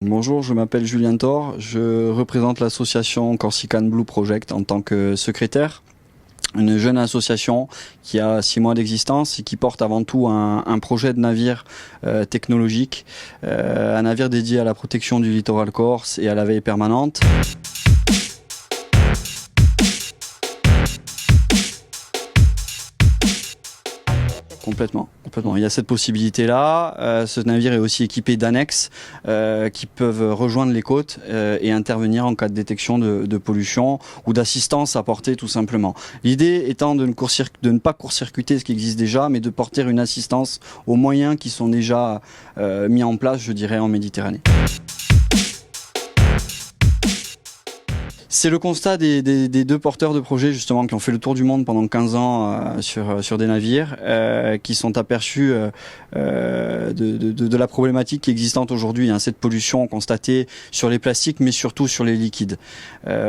Bonjour, je m'appelle Julien Thor, je représente l'association Corsican Blue Project en tant que secrétaire. Une jeune association qui a 6 mois d'existence et qui porte avant tout un projet de navire technologique, un navire dédié à la protection du littoral corse et à la veille permanente. Complètement. Il y a cette possibilité-là. Ce navire est aussi équipé d'annexes qui peuvent rejoindre les côtes et intervenir en cas de détection de pollution ou d'assistance apportée tout simplement. L'idée étant de ne pas court-circuiter ce qui existe déjà, mais de porter une assistance aux moyens qui sont déjà mis en place, je dirais, en Méditerranée. C'est le constat des deux porteurs de projets justement qui ont fait le tour du monde pendant 15 ans sur des navires, qui sont aperçus de la problématique qui est existante aujourd'hui, hein, cette pollution constatée sur les plastiques mais surtout sur les liquides.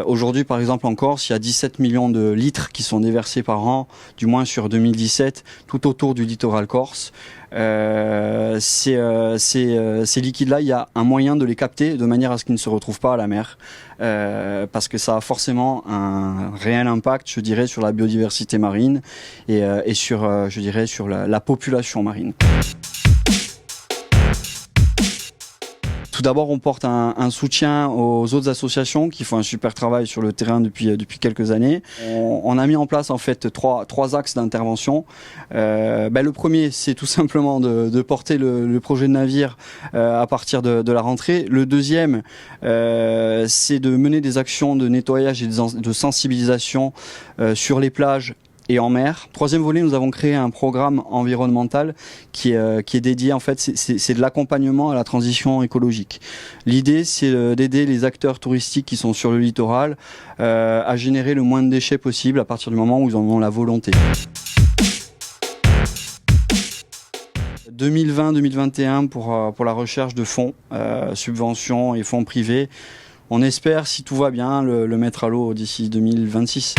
Aujourd'hui par exemple en Corse, il y a 17 millions de litres qui sont déversés par an, du moins sur 2017, tout autour du littoral corse. Ces liquides-là, il y a un moyen de les capter de manière à ce qu'ils ne se retrouvent pas à la mer, parce que ça a forcément un réel impact, je dirais, sur la biodiversité marine et sur, je dirais, sur la population marine. Tout d'abord, on porte un soutien aux autres associations qui font un super travail sur le terrain depuis quelques années. On a mis en place en fait trois axes d'intervention. Le premier, c'est tout simplement de porter le projet de navire à partir de la rentrée. Le deuxième, c'est de mener des actions de nettoyage et de sensibilisation sur les plages et en mer. Troisième volet, nous avons créé un programme environnemental qui est dédié, en fait, c'est de l'accompagnement à la transition écologique. L'idée, c'est d'aider les acteurs touristiques qui sont sur le littoral à générer le moins de déchets possible à partir du moment où ils en ont la volonté. 2020-2021 pour la recherche de fonds, subventions et fonds privés. On espère, si tout va bien, le mettre à l'eau d'ici 2026.